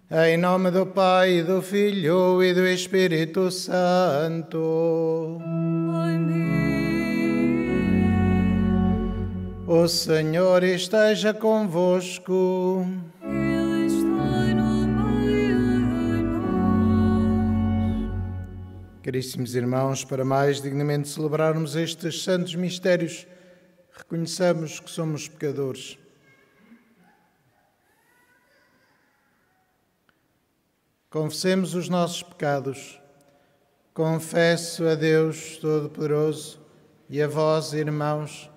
Em nome do Pai, do Filho e do Espírito Santo. Amém. O Senhor esteja convosco. Ele está no meio de nós. Caríssimos irmãos, para mais dignamente celebrarmos estes santos mistérios, reconheçamos que somos pecadores. Confessemos os nossos pecados. Confesso a Deus Todo-Poderoso e a vós, irmãos,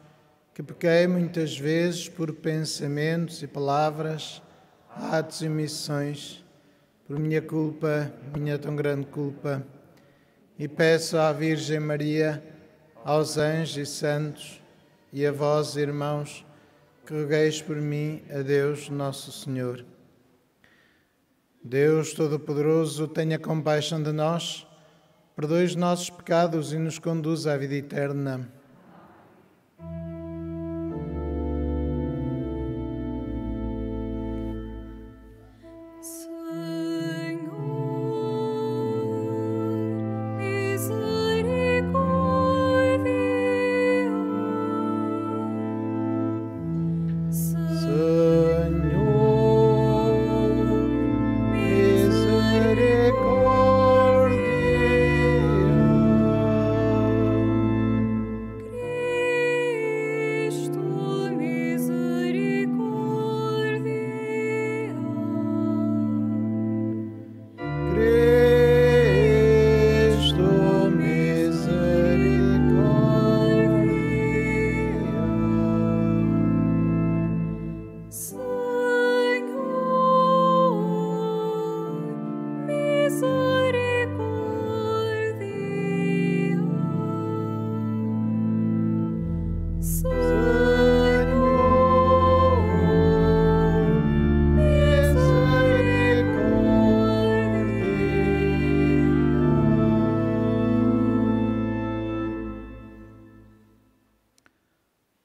que pequei muitas vezes por pensamentos e palavras, atos e omissões, por minha culpa, minha tão grande culpa. E peço à Virgem Maria, aos anjos e santos, e a vós, irmãos, que rogueis por mim a Deus Nosso Senhor. Deus Todo-Poderoso, tenha compaixão de nós, perdoe os nossos pecados e nos conduza à vida eterna.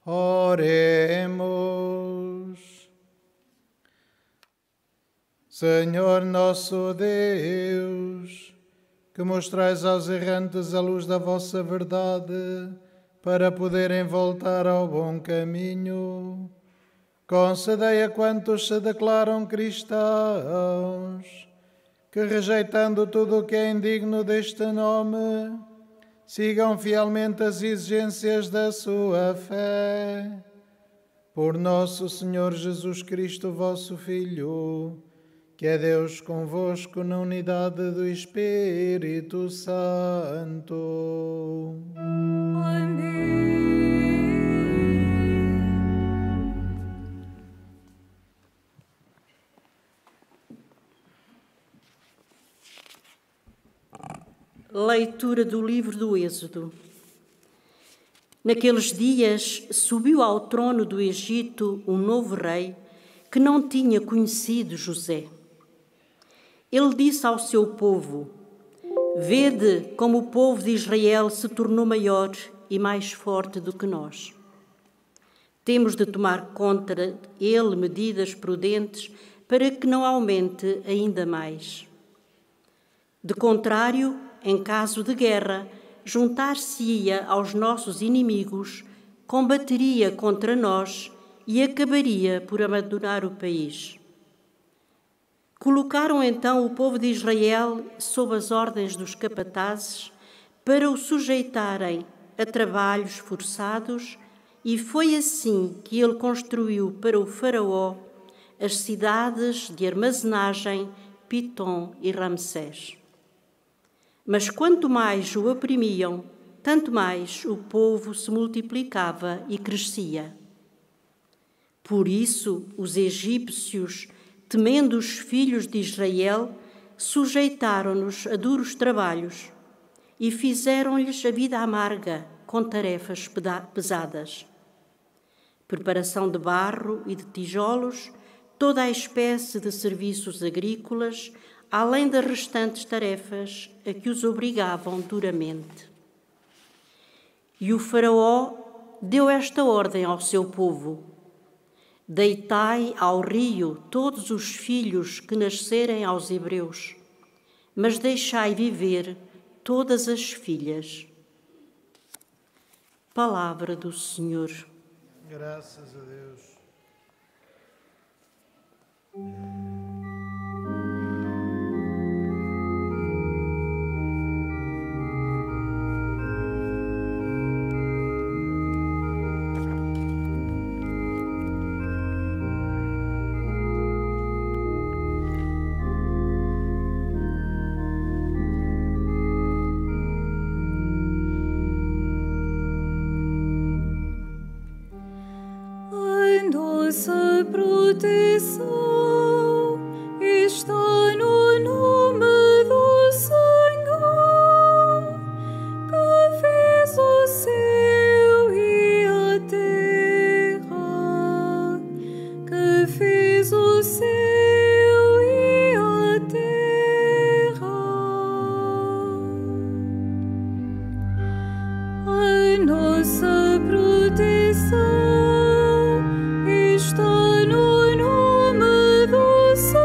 Oremos. Senhor nosso Deus, que mostrais aos errantes a luz da vossa verdade, para poderem voltar ao bom caminho, concedei a quantos se declaram cristãos, que rejeitando tudo o que é indigno deste nome, sigam fielmente as exigências da sua fé. Por nosso Senhor Jesus Cristo, vosso Filho, que é Deus convosco na unidade do Espírito Santo. Amém. Leitura do livro do Êxodo. Naqueles dias subiu ao trono do Egito um novo rei que não tinha conhecido José. Ele disse ao seu povo: vede como o povo de Israel se tornou maior e mais forte do que nós. Temos de tomar contra ele medidas prudentes para que não aumente ainda mais. De contrário, em caso de guerra, juntar-se-ia aos nossos inimigos, combateria contra nós e acabaria por abandonar o país. Colocaram então o povo de Israel sob as ordens dos capatazes para o sujeitarem a trabalhos forçados, e foi assim que ele construiu para o faraó as cidades de armazenagem Pitom e Ramsés. Mas quanto mais o oprimiam, tanto mais o povo se multiplicava e crescia. Por isso, os egípcios, temendo os filhos de Israel, sujeitaram-nos a duros trabalhos e fizeram-lhes a vida amarga com tarefas pesadas. Preparação de barro e de tijolos, toda a espécie de serviços agrícolas, além das restantes tarefas a que os obrigavam duramente. E o faraó deu esta ordem ao seu povo: Deitai ao rio todos os filhos que nascerem aos hebreus, mas deixai viver todas as filhas. Palavra do Senhor. Graças a Deus. Nossa proteção está no nome do Senhor, que fez o céu e a terra, que fez o céu e a terra. A nossa proteção está no nome do Senhor,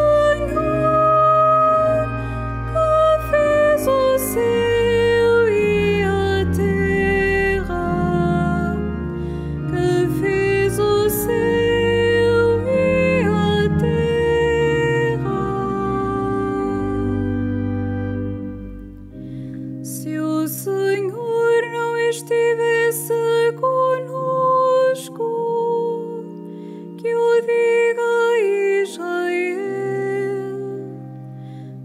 que fez o céu e a terra, que fez o céu e a terra. Se o Senhor não estivesse conosco, que o diga Israel.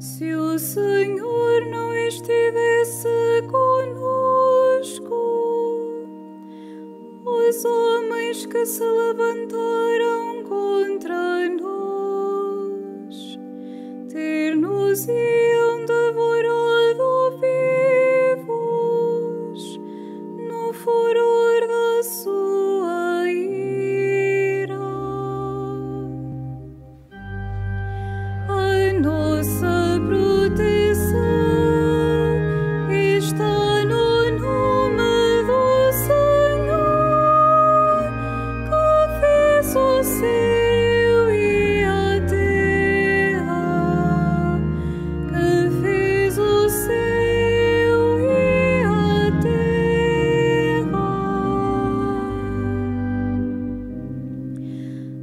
Se o Senhor não estivesse conosco, os homens que se levantaram contra nós ter-nos-iam devorado vivos no furor da sua ira. A nossa proteção está no nome do Senhor, que fez o céu e a terra, que fez o céu e a terra.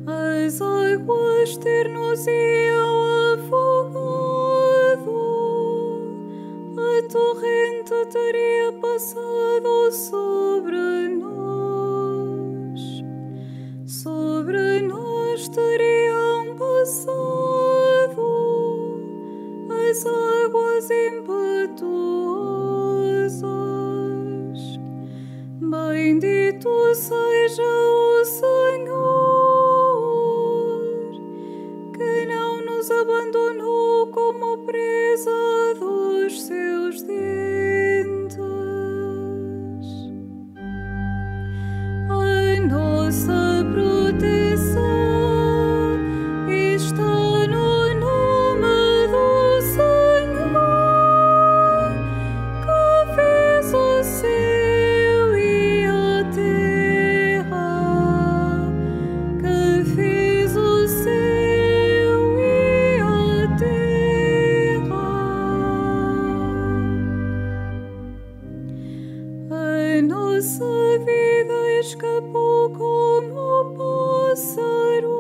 As águas ter-nos-iam afogado, a torrente teria passado sobre nós teriam passado as águas impetuosas. Bendito seja o Senhor, que não nos abandonou como presa dos seus dentes. A nossa proteção está no nome do Senhor, que fez o céu e a terra, que fez o céu e a terra. A nossa vida escapou como pássaro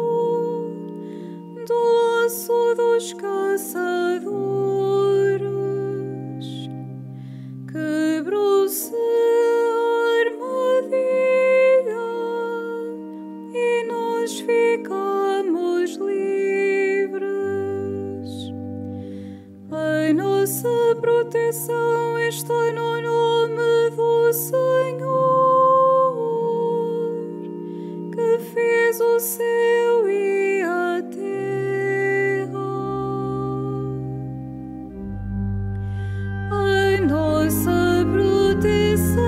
do laço dos caçadores. Quebrou-se a armadilha e nós ficamos livres. A nossa proteção está no nome do Senhor, que fez o céu e a terra. A nossa proteção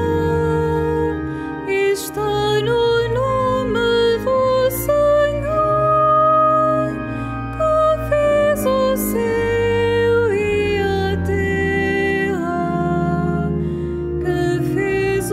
está no nome do Senhor, que fez o céu e a terra, que fez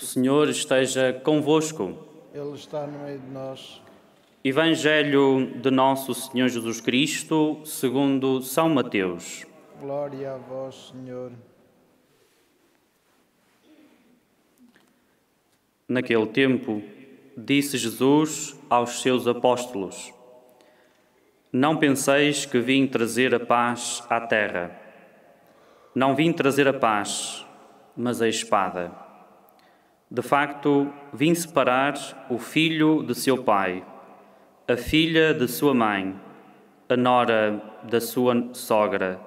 Senhor esteja convosco. Ele está no meio de nós. Evangelho de Nosso Senhor Jesus Cristo, segundo São Mateus. Glória a vós, Senhor. Naquele tempo, disse Jesus aos seus apóstolos: Não penseis que vim trazer a paz à terra. Não vim trazer a paz, mas a espada. De facto, vim separar o filho de seu pai, a filha de sua mãe, a nora da sua sogra,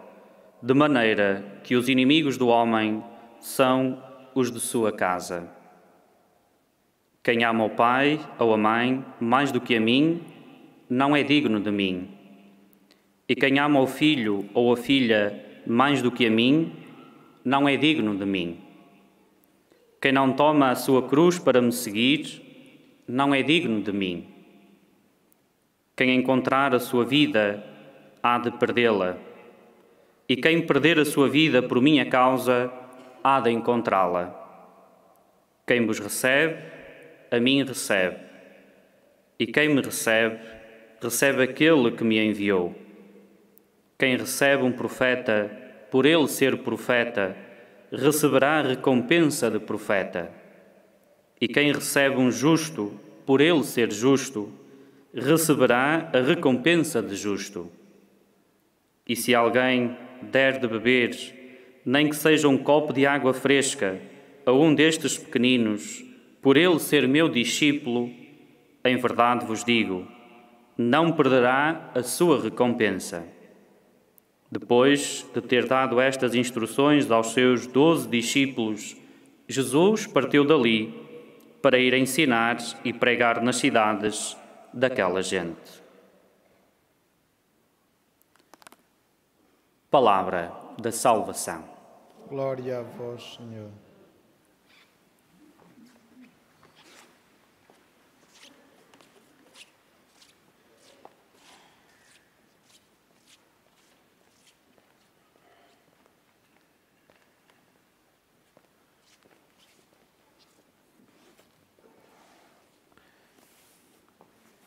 de maneira que os inimigos do homem são os de sua casa. Quem ama o pai ou a mãe mais do que a mim, não é digno de mim. E quem ama o filho ou a filha mais do que a mim, não é digno de mim. Quem não toma a sua cruz para me seguir, não é digno de mim. Quem encontrar a sua vida, há de perdê-la. E quem perder a sua vida por minha causa, há de encontrá-la. Quem vos recebe, a mim recebe. E quem me recebe, recebe aquele que me enviou. Quem recebe um profeta, por ele ser profeta, receberá a recompensa de profeta. E quem recebe um justo, por ele ser justo, receberá a recompensa de justo. E se alguém der de beber, nem que seja um copo de água fresca, a um destes pequeninos, por ele ser meu discípulo, em verdade vos digo, não perderá a sua recompensa. Depois de ter dado estas instruções aos seus 12 discípulos, Jesus partiu dali para ir ensinar e pregar nas cidades daquela gente. Palavra da salvação. Glória a vós, Senhor.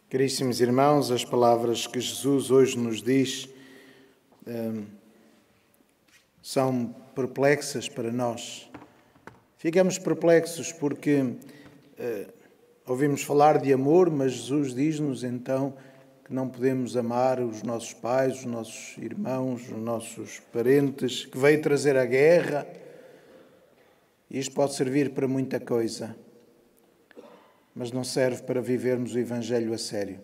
Caríssimos irmãos, as palavras que Jesus hoje nos diz são perplexas para nós. Ficamos perplexos porque ouvimos falar de amor, mas Jesus diz-nos então que não podemos amar os nossos pais, os nossos irmãos, os nossos parentes, que veio trazer a guerra. Isto pode servir para muita coisa, mas não serve para vivermos o Evangelho a sério.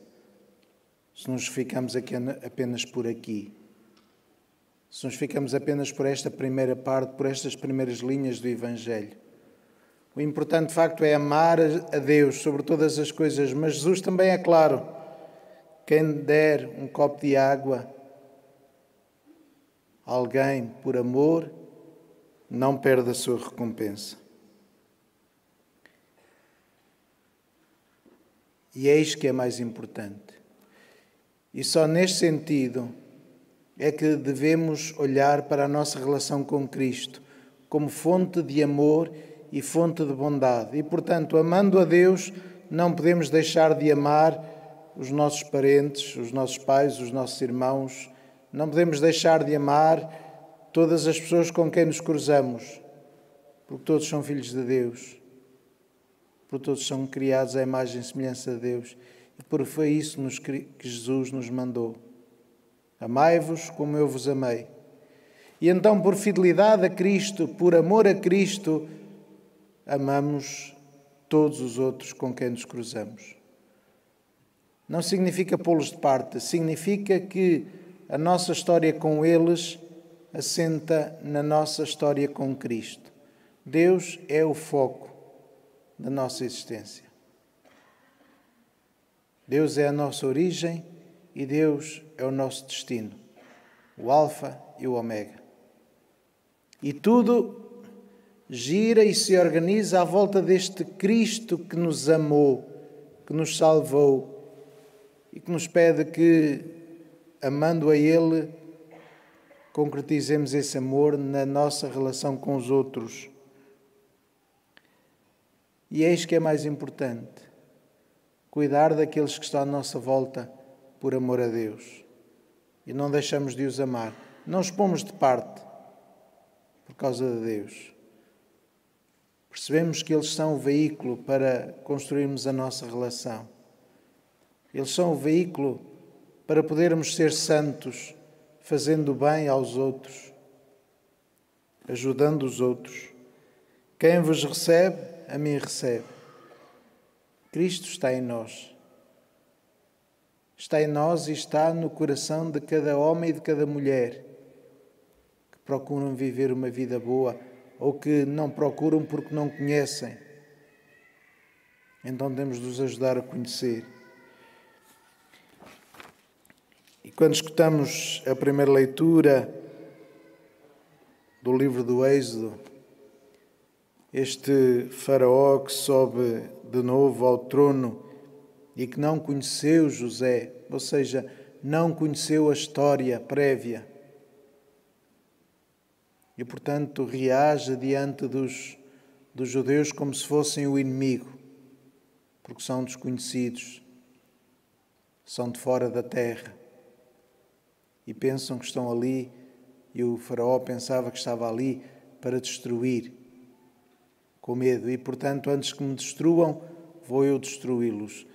Se nos ficamos apenas por aqui, se nos ficamos apenas por esta primeira parte, por estas primeiras linhas do Evangelho. O importante, de facto, é amar a Deus sobre todas as coisas, mas Jesus também é claro. Quem der um copo de água a alguém por amor, não perde a sua recompensa. E é isto que é mais importante. E só neste sentido é que devemos olhar para a nossa relação com Cristo como fonte de amor e fonte de bondade. E, portanto, amando a Deus, não podemos deixar de amar os nossos parentes, os nossos pais, os nossos irmãos. Não podemos deixar de amar todas as pessoas com quem nos cruzamos, porque todos são filhos de Deus. Porque todos são criados à imagem e semelhança de Deus. E por foi isso que Jesus nos mandou. Amai-vos como eu vos amei. E então, por fidelidade a Cristo, por amor a Cristo, amamos todos os outros com quem nos cruzamos. Não significa pô-los de parte, significa que a nossa história com eles assenta na nossa história com Cristo. Deus é o foco da nossa existência. Deus é a nossa origem e Deus é o nosso destino, o Alfa e o Ômega. E tudo gira e se organiza à volta deste Cristo que nos amou, que nos salvou e que nos pede que, amando a Ele, concretizemos esse amor na nossa relação com os outros. E eis que é mais importante: cuidar daqueles que estão à nossa volta por amor a Deus. E não deixamos de os amar. Não os pomos de parte por causa de Deus. Percebemos que eles são o veículo para construirmos a nossa relação. Eles são o veículo para podermos ser santos, fazendo bem aos outros, ajudando os outros. Quem vos recebe, a mim recebe. Cristo está em nós. Está em nós e está no coração de cada homem e de cada mulher que procuram viver uma vida boa ou que não procuram porque não conhecem. Então temos de os ajudar a conhecer. E quando escutamos a primeira leitura do livro do Êxodo, este faraó que sobe de novo ao trono e que não conheceu José, ou seja, não conheceu a história prévia, e, portanto, reage diante dos judeus como se fossem o inimigo, porque são desconhecidos, são de fora da terra, e pensam que estão ali, e o faraó pensava que estava ali para destruir, com medo, e, portanto, antes que me destruam, vou eu destruí-los.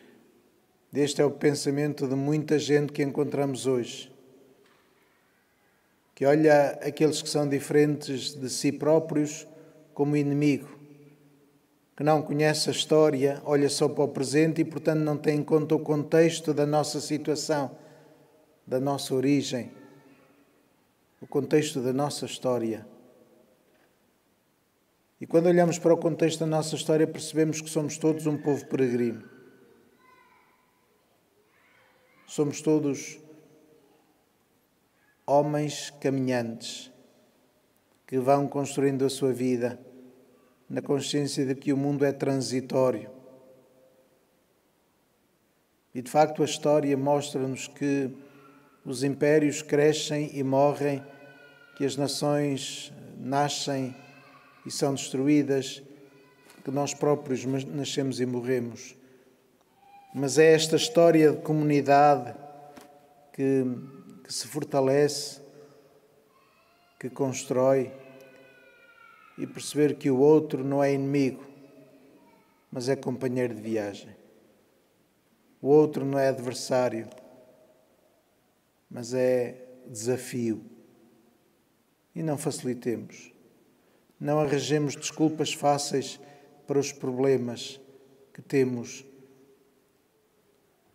Este é o pensamento de muita gente que encontramos hoje, que olha aqueles que são diferentes de si próprios como inimigo, que não conhece a história, olha só para o presente e, portanto, não tem em conta o contexto da nossa situação, da nossa origem, o contexto da nossa história. E quando olhamos para o contexto da nossa história, percebemos que somos todos um povo peregrino. Somos todos homens caminhantes que vão construindo a sua vida na consciência de que o mundo é transitório. E, de facto, a história mostra-nos que os impérios crescem e morrem, que as nações nascem e são destruídas, que nós próprios nascemos e morremos. Mas é esta história de comunidade que se fortalece, que constrói, e perceber que o outro não é inimigo, mas é companheiro de viagem. O outro não é adversário, mas é desafio. E não facilitemos. Não arranjemos desculpas fáceis para os problemas que temos.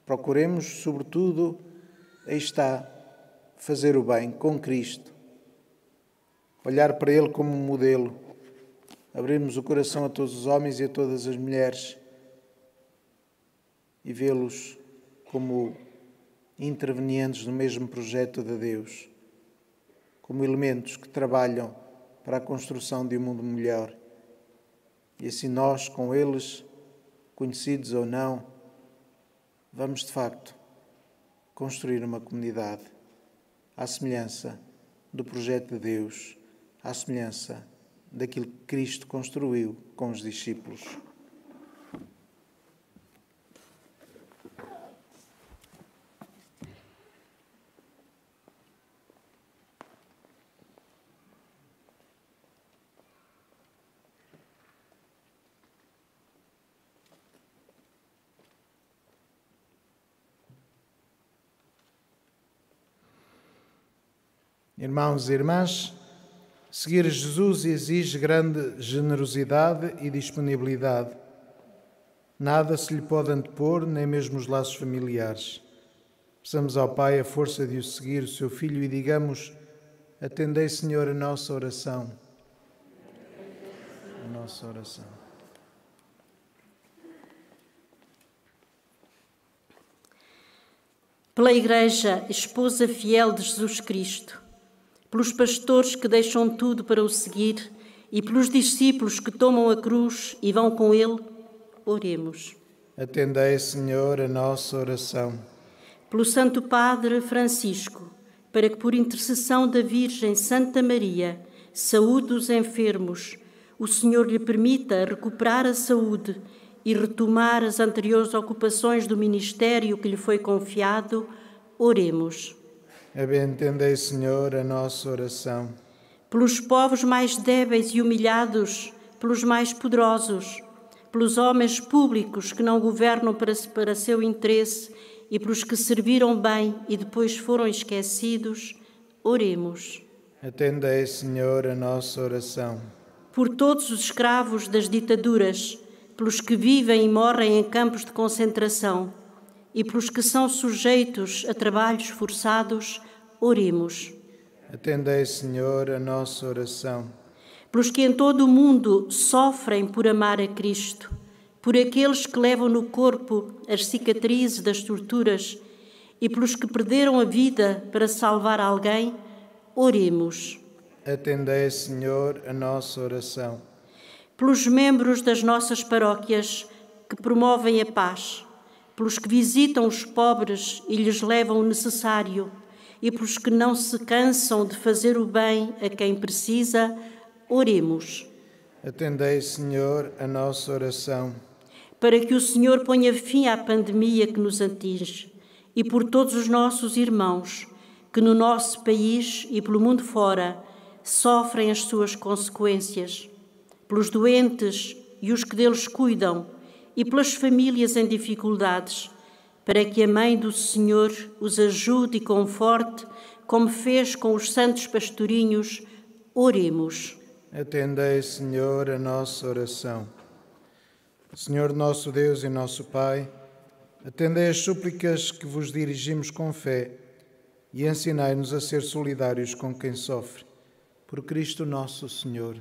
Procuremos, sobretudo, aí está, fazer o bem com Cristo. Olhar para Ele como um modelo. Abrirmos o coração a todos os homens e a todas as mulheres e vê-los como intervenientes no mesmo projeto de Deus, como elementos que trabalham para a construção de um mundo melhor. E assim nós, com eles, conhecidos ou não, vamos de facto construir uma comunidade à semelhança do projeto de Deus, à semelhança daquilo que Cristo construiu com os discípulos. Irmãos e irmãs, seguir Jesus exige grande generosidade e disponibilidade. Nada se lhe pode antepor, nem mesmo os laços familiares. Peçamos ao Pai a força de o seguir, o seu Filho, e digamos: atendei, Senhor, a nossa oração. A nossa oração. Pela Igreja, esposa fiel de Jesus Cristo, pelos pastores que deixam tudo para o seguir e pelos discípulos que tomam a cruz e vão com ele, oremos. Atendei, Senhor, a nossa oração. Pelo Santo Padre Francisco, para que por intercessão da Virgem Santa Maria, saúde os enfermos, o Senhor lhe permita recuperar a saúde e retomar as anteriores ocupações do ministério que lhe foi confiado, oremos. Atendei, Senhor, a nossa oração. Pelos povos mais débeis e humilhados, pelos mais poderosos, pelos homens públicos que não governam para seu interesse e pelos que serviram bem e depois foram esquecidos, oremos. Atendei, Senhor, a nossa oração. Por todos os escravos das ditaduras, pelos que vivem e morrem em campos de concentração e pelos que são sujeitos a trabalhos forçados, oremos. Atendei, Senhor, a nossa oração. Pelos que em todo o mundo sofrem por amar a Cristo, por aqueles que levam no corpo as cicatrizes das torturas e pelos que perderam a vida para salvar alguém, oremos. Atendei, Senhor, a nossa oração. Pelos membros das nossas paróquias que promovem a paz, pelos que visitam os pobres e lhes levam o necessário, e pelos que não se cansam de fazer o bem a quem precisa, oremos. Atendei, Senhor, a nossa oração. Para que o Senhor ponha fim à pandemia que nos atinge e por todos os nossos irmãos que no nosso país e pelo mundo fora sofrem as suas consequências, pelos doentes e os que deles cuidam e pelas famílias em dificuldades, para que a Mãe do Senhor os ajude e conforte, como fez com os santos pastorinhos, oremos. Atendei, Senhor, a nossa oração. Senhor nosso Deus e nosso Pai, atendei as súplicas que vos dirigimos com fé e ensinai-nos a ser solidários com quem sofre. Por Cristo nosso Senhor.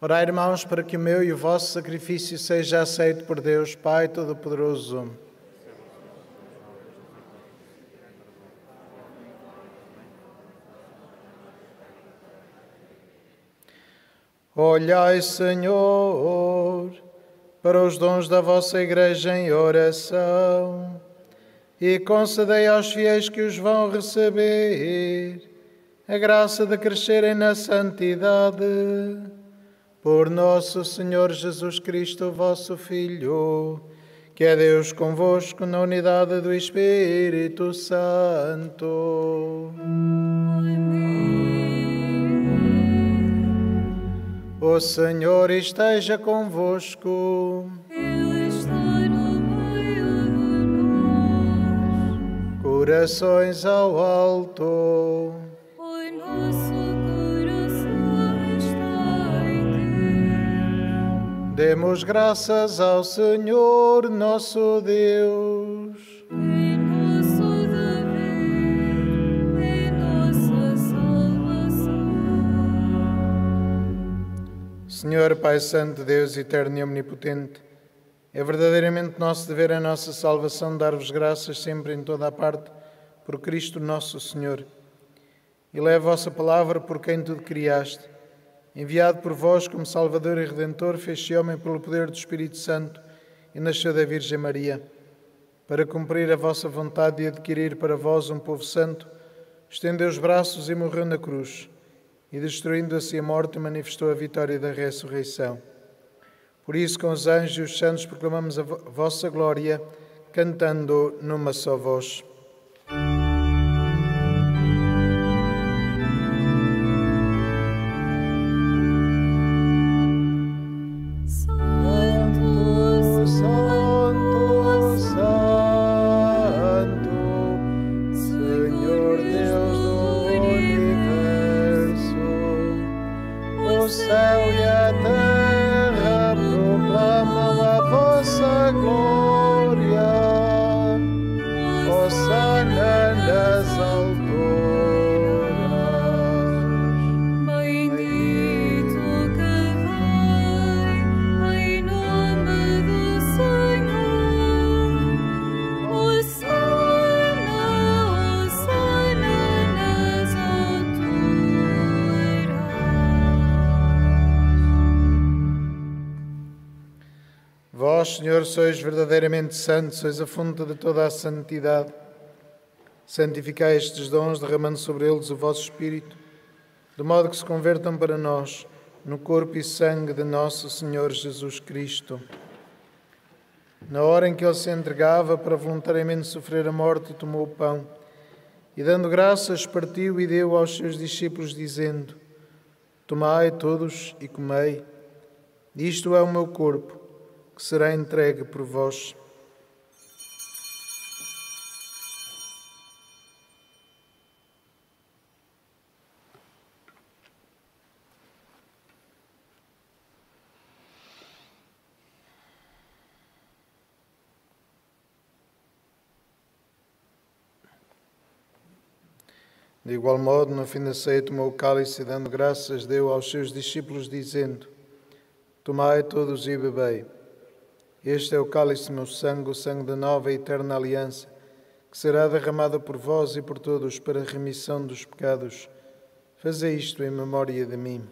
Orai, irmãos, para que o meu e o vosso sacrifício seja aceito por Deus, Pai Todo-Poderoso. Olhai, Senhor, para os dons da vossa Igreja em oração e concedei aos fiéis que os vão receber a graça de crescerem na santidade. Por nosso Senhor Jesus Cristo, vosso Filho, que é Deus convosco na unidade do Espírito Santo. O O Senhor esteja convosco. Ele está no meio de nós. Corações ao alto. O nosso coração está em Deus. Demos graças ao Senhor nosso Deus. É nosso dever, é nossa salvação. Senhor, Pai Santo, Deus eterno e omnipotente, é verdadeiramente nosso dever, a nossa salvação, dar-vos graças sempre em toda a parte, por Cristo nosso Senhor. E leva a vossa palavra por quem tudo criaste, enviado por vós como Salvador e Redentor, fez-se homem pelo poder do Espírito Santo e nasceu da Virgem Maria. Para cumprir a vossa vontade e adquirir para vós um povo santo, estendeu os braços e morreu na cruz, e destruindo assim a morte, manifestou a vitória da ressurreição. Por isso, com os anjos e os santos, proclamamos a vossa glória, cantando numa só voz. Santo, Santo, Santo, Senhor Deus do universo, o céu e a terra proclamam a vossa glória. Hosana nas alturas. bendito que vem em nome do Senhor. Hosana, Hosana nas alturas. Vós, Senhor, sois verdadeiramente santos, sois a fonte de toda a santidade. Santificai estes dons, derramando sobre eles o vosso Espírito, de modo que se convertam para nós no corpo e sangue de nosso Senhor Jesus Cristo. Na hora em que ele se entregava para voluntariamente sofrer a morte, tomou o pão e, dando graças, partiu e deu aos seus discípulos, dizendo: Tomai todos e comei, isto é o meu corpo, que será entregue por vós. De igual modo, no fim da ceia, tomou o cálice e, dando graças, deu aos seus discípulos, dizendo: Tomai todos e bebei. Este é o cálice do meu sangue, o sangue da nova e eterna aliança, que será derramado por vós e por todos para a remissão dos pecados. Fazei isto em memória de mim.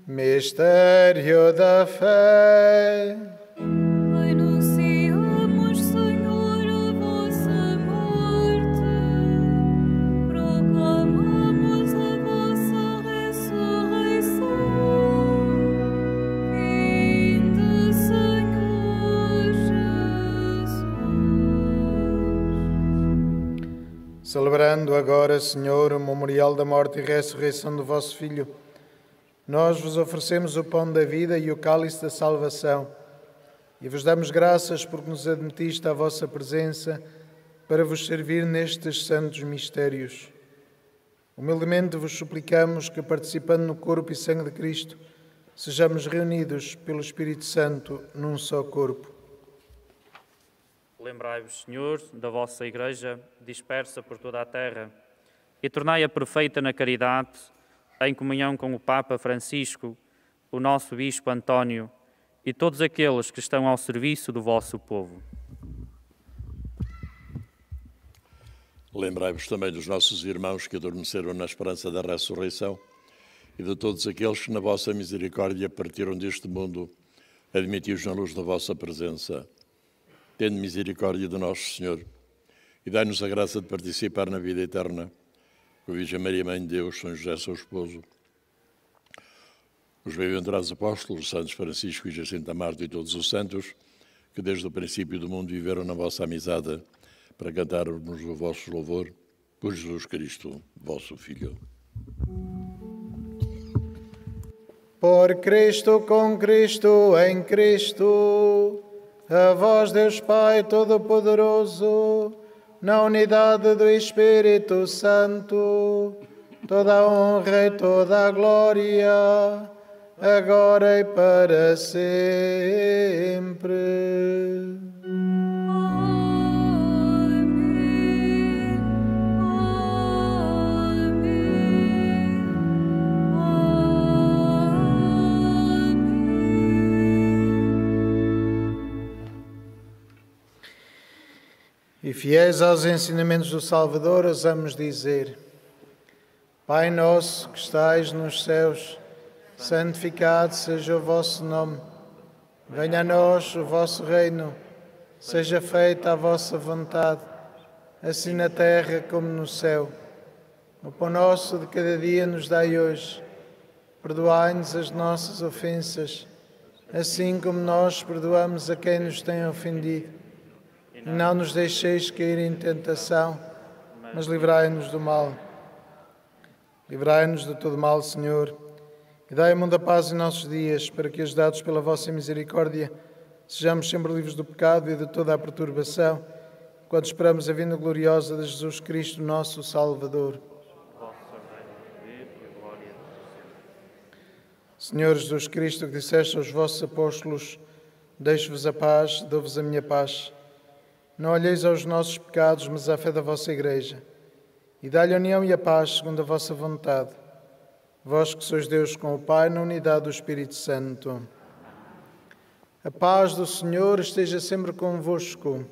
Mistério da fé. Anunciamos, Senhor, a vossa morte, proclamamos a vossa ressurreição. Vinde, Senhor Jesus. Celebrando agora, Senhor, o memorial da morte e ressurreição do vosso Filho, nós vos oferecemos o pão da vida e o cálice da salvação e vos damos graças porque nos admitiste à vossa presença para vos servir nestes santos mistérios. Humildemente vos suplicamos que, participando no corpo e sangue de Cristo, sejamos reunidos pelo Espírito Santo num só corpo. Lembrai-vos, Senhor, da vossa Igreja dispersa por toda a terra e tornai-a perfeita na caridade, em comunhão com o Papa Francisco, o nosso Bispo António e todos aqueles que estão ao serviço do vosso povo. Lembrai-vos também dos nossos irmãos que adormeceram na esperança da ressurreição e de todos aqueles que na vossa misericórdia partiram deste mundo, admiti-os na luz da vossa presença. Tende misericórdia de nosso Senhor e dai-nos a graça de participar na vida eterna com a Virgem Maria, Mãe de Deus, São José, seu esposo, os bem-aventurados apóstolos, Santos Francisco e Jacinta Marta e todos os santos, que desde o princípio do mundo viveram na vossa amizade, para cantarmos o vosso louvor, por Jesus Cristo, vosso Filho. Por Cristo, com Cristo, em Cristo, a vós, Deus Pai Todo-Poderoso, na unidade do Espírito Santo, toda a honra e toda a glória, agora e para sempre. E fiéis aos ensinamentos do Salvador, ousamos dizer: Pai nosso que estais nos céus, santificado seja o vosso nome. Venha a nós o vosso reino, seja feita a vossa vontade, assim na terra como no céu. O pão nosso de cada dia nos dai hoje. Perdoai-nos as nossas ofensas, assim como nós perdoamos a quem nos tem ofendido. E não nos deixeis cair em tentação, mas livrai-nos do mal. Livrai-nos de todo mal, Senhor, e dai ao mundo a paz em nossos dias, para que, ajudados pela vossa misericórdia, sejamos sempre livres do pecado e de toda a perturbação, enquanto esperamos a vinda gloriosa de Jesus Cristo, nosso Salvador. Senhor Jesus Cristo, que disseste aos vossos apóstolos: deixo-vos a paz, dou-vos a minha paz. Não olheis aos nossos pecados, mas à fé da vossa Igreja, e dá-lhe a união e a paz segundo a vossa vontade. Vós que sois Deus com o Pai, na unidade do Espírito Santo. A paz do Senhor esteja sempre convosco.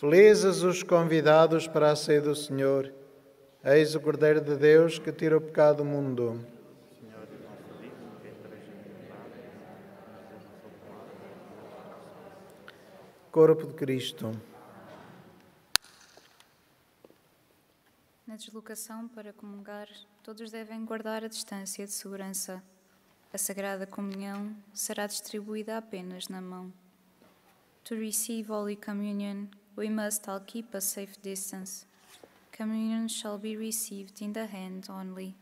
Felizes os convidados para a ceia do Senhor. Eis o Cordeiro de Deus que tira o pecado do mundo. Corpo de Cristo. Na deslocação para comungar, todos devem guardar a distância de segurança. A Sagrada Comunhão será distribuída apenas na mão. To receive Holy Communion, we must all keep a safe distance. Communion shall be received in the hand only.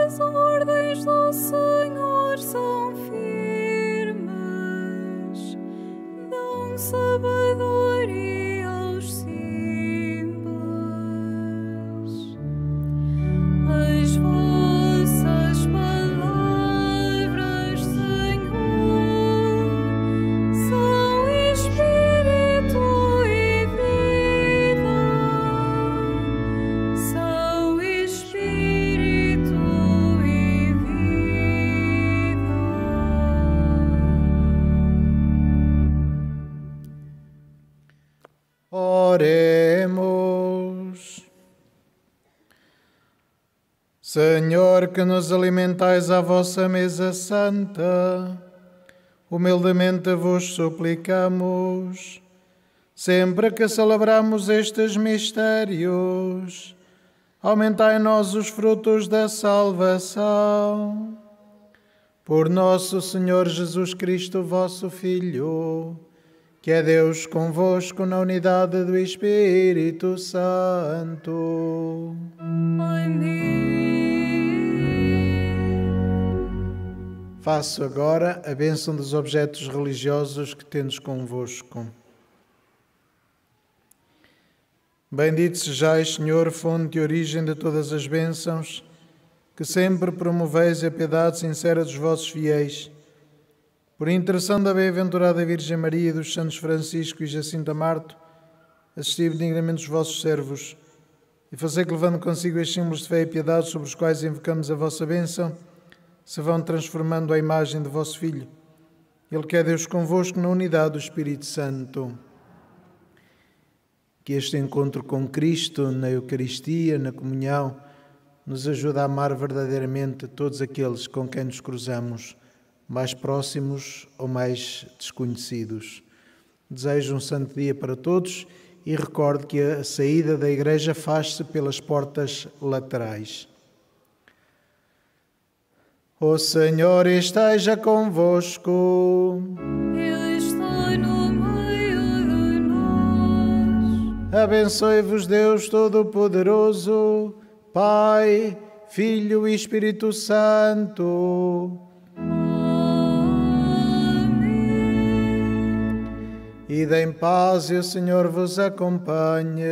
As ordens do Senhor são firmes, dão sabedoria aos simples. As vossas palavras, Senhor, são espírito e vida. São espírito e vida. Oremos. Senhor, que nos alimentais à vossa mesa santa, humildemente vos suplicamos, sempre que celebramos estes mistérios, aumentai em nós os frutos da salvação. Por nosso Senhor Jesus Cristo, vosso Filho, que é Deus convosco na unidade do Espírito Santo. Amém. Faço agora a bênção dos objetos religiosos que tendes convosco. Bendito sejais, Senhor, fonte e origem de todas as bênçãos, que sempre promoveis a piedade sincera dos vossos fiéis. Por intercessão da bem-aventurada Virgem Maria e dos santos Francisco e Jacinto Marto, assisti benignamente os vossos servos e fazei que, levando consigo estes símbolos de fé e piedade sobre os quais invocamos a vossa bênção, se vão transformando à imagem do vosso Filho, Ele que é Deus convosco na unidade do Espírito Santo. Que este encontro com Cristo na Eucaristia, na comunhão, nos ajude a amar verdadeiramente todos aqueles com quem nos cruzamos, mais próximos ou mais desconhecidos. Desejo um santo dia para todos e recorde que a saída da igreja faz-se pelas portas laterais. O Senhor esteja convosco. Ele está no meio de nós. Abençoe-vos Deus Todo-Poderoso, Pai, Filho e Espírito Santo. Amém. Ide em paz e o Senhor vos acompanhe.